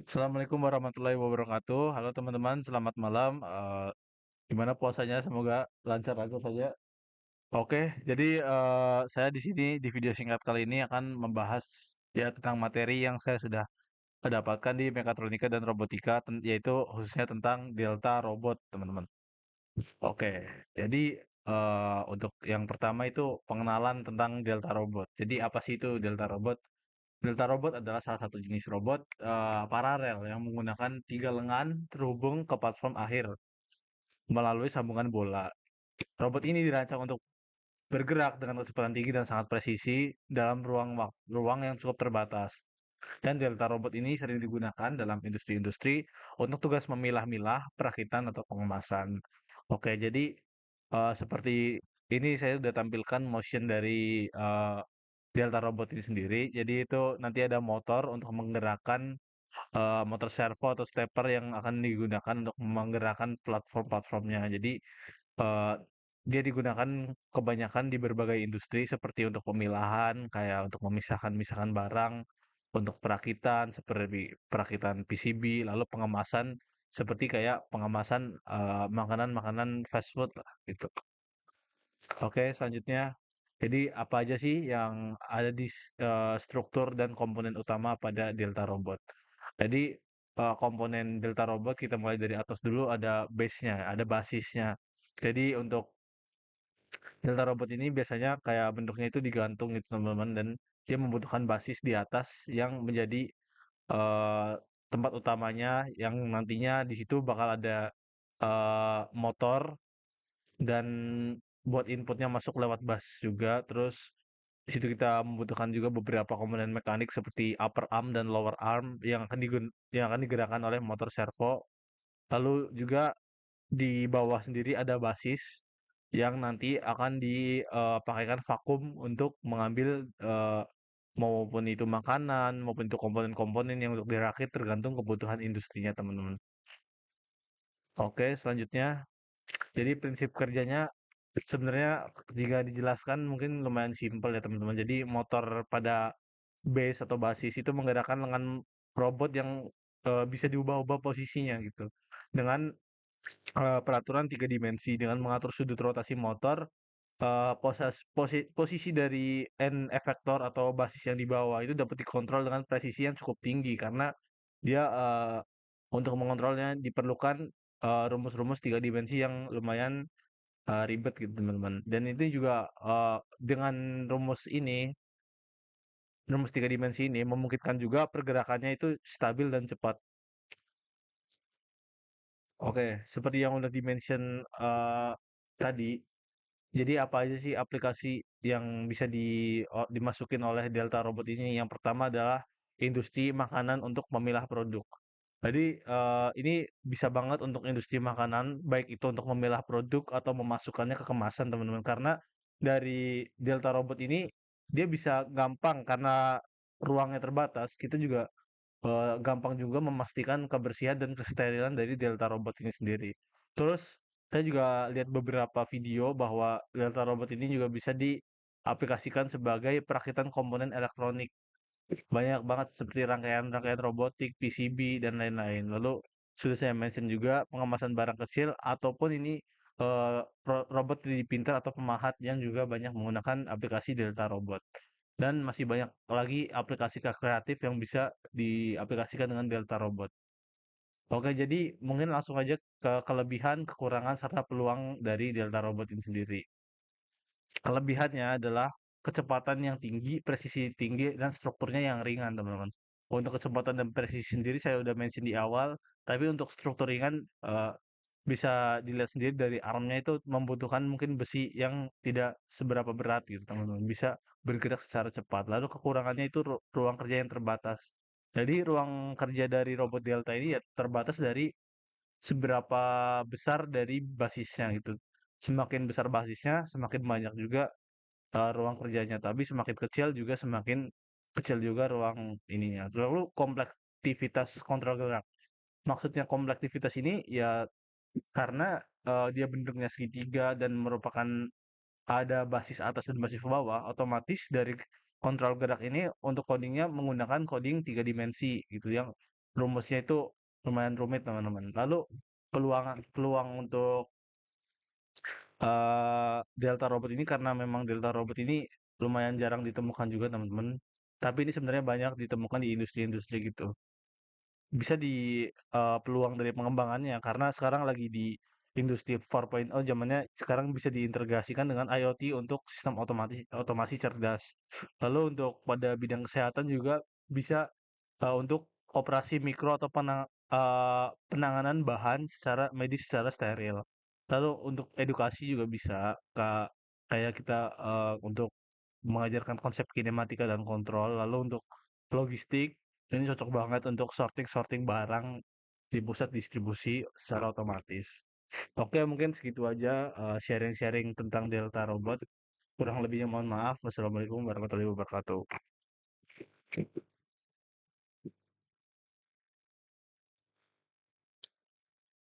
Assalamualaikum warahmatullahi wabarakatuh. Halo teman-teman, selamat malam. Gimana puasanya? Semoga lancar saja. Oke, jadi saya di sini di video singkat kali ini akan membahas ya tentang materi yang saya sudah dapatkan di mekatronika dan robotika, yaitu khususnya tentang delta robot, teman-teman. Oke, jadi untuk yang pertama itu pengenalan tentang delta robot. Jadi apa sih itu delta robot? Delta robot adalah salah satu jenis robot paralel yang menggunakan tiga lengan terhubung ke platform akhir melalui sambungan bola. Robot ini dirancang untuk bergerak dengan kecepatan tinggi dan sangat presisi dalam ruang yang cukup terbatas. Dan delta robot ini sering digunakan dalam industri-industri untuk tugas memilah-milah, perakitan, atau pengemasan. Oke, jadi seperti ini saya sudah tampilkan motion dari delta robot ini sendiri. Jadi itu nanti ada motor untuk menggerakkan motor servo atau stepper yang akan digunakan untuk menggerakkan platform-platformnya. Jadi eh, dia digunakan kebanyakan di berbagai industri seperti untuk pemilahan, kayak untuk memisahkan barang, untuk perakitan seperti perakitan PCB, lalu pengemasan seperti kayak pengemasan makanan-makanan fast food lah gitu. Oke, selanjutnya. Jadi apa aja sih yang ada di struktur dan komponen utama pada Delta Robot? Jadi komponen Delta Robot kita mulai dari atas dulu ada base-nya, ada basisnya. Jadi untuk Delta Robot ini biasanya kayak bentuknya itu digantung gitu teman-teman dan dia membutuhkan basis di atas yang menjadi eh, tempat utamanya yang nantinya di situ bakal ada motor dan buat inputnya masuk lewat bus juga. Terus di situ kita membutuhkan juga beberapa komponen mekanik seperti upper arm dan lower arm yang akan digerakkan oleh motor servo. Lalu juga di bawah sendiri ada basis yang nanti akan dipakaikan vakum untuk mengambil maupun itu makanan maupun itu komponen-komponen yang untuk dirakit tergantung kebutuhan industrinya teman-teman. Oke, selanjutnya jadi prinsip kerjanya sebenarnya jika dijelaskan mungkin lumayan simpel ya teman-teman. Jadi motor pada base atau basis itu menggerakkan lengan robot yang bisa diubah-ubah posisinya gitu. Dengan peraturan tiga dimensi dengan mengatur sudut rotasi motor, posisi dari end efektor atau basis yang dibawa itu dapat dikontrol dengan presisi yang cukup tinggi karena dia untuk mengontrolnya diperlukan rumus-rumus tiga dimensi yang lumayan ribet gitu teman-teman. Dan itu juga dengan rumus tiga dimensi ini memungkinkan juga pergerakannya itu stabil dan cepat. Oke, seperti yang udah di-mention tadi, jadi apa aja sih aplikasi yang bisa dimasukin oleh Delta Robot ini? Yang pertama adalah industri makanan untuk memilah produk. Jadi ini bisa banget untuk industri makanan, baik itu untuk memilah produk atau memasukkannya ke kemasan teman-teman. Karena dari Delta Robot ini dia bisa gampang karena ruangnya terbatas. Kita juga gampang juga memastikan kebersihan dan kesterilan dari Delta Robot ini sendiri. Terus saya juga lihat beberapa video bahwa Delta Robot ini juga bisa diaplikasikan sebagai perakitan komponen elektronik. Banyak banget seperti rangkaian-rangkaian robotik, PCB, dan lain-lain. Lalu sudah saya mention juga pengemasan barang kecil ataupun ini robot 3D printer atau pemahat yang juga banyak menggunakan aplikasi Delta Robot. Dan masih banyak lagi aplikasi kreatif yang bisa diaplikasikan dengan Delta Robot. Oke, jadi mungkin langsung aja ke kelebihan, kekurangan, serta peluang dari Delta Robot ini sendiri. Kelebihannya adalah kecepatan yang tinggi, presisi tinggi, dan strukturnya yang ringan, teman-teman. Untuk kecepatan dan presisi sendiri saya udah mention di awal, tapi untuk struktur ringan bisa dilihat sendiri dari armnya itu membutuhkan mungkin besi yang tidak seberapa berat gitu, teman-teman. Bisa bergerak secara cepat. Lalu kekurangannya itu ruang kerja yang terbatas. Jadi ruang kerja dari robot Delta ini ya terbatas dari seberapa besar dari basisnya gitu. Semakin besar basisnya, semakin banyak juga ruang kerjanya, tapi semakin kecil juga semakin kecil juga ruang ininya. Lalu komplektivitas kontrol gerak. Maksudnya komplektivitas ini ya karena dia bentuknya segitiga dan merupakan ada basis atas dan basis bawah, otomatis dari kontrol gerak ini untuk codingnya menggunakan coding tiga dimensi gitu yang rumusnya itu lumayan rumit teman-teman. Lalu peluang peluang untuk Delta Robot ini karena memang Delta Robot ini lumayan jarang ditemukan juga teman-teman. Tapi ini sebenarnya banyak ditemukan di industri-industri gitu. Bisa di peluang dari pengembangannya karena sekarang lagi di industri 4.0 zamannya sekarang bisa diintegrasikan dengan IoT untuk sistem otomasi cerdas. Lalu untuk pada bidang kesehatan juga bisa untuk operasi mikro atau penanganan bahan secara medis secara steril. Lalu untuk edukasi juga bisa kayak kita untuk mengajarkan konsep kinematika dan kontrol. Lalu untuk logistik ini cocok banget untuk sorting-sorting barang di pusat distribusi secara otomatis. Oke, mungkin segitu aja sharing-sharing tentang Delta Robot. Kurang lebihnya mohon maaf. Wassalamualaikum warahmatullahi wabarakatuh.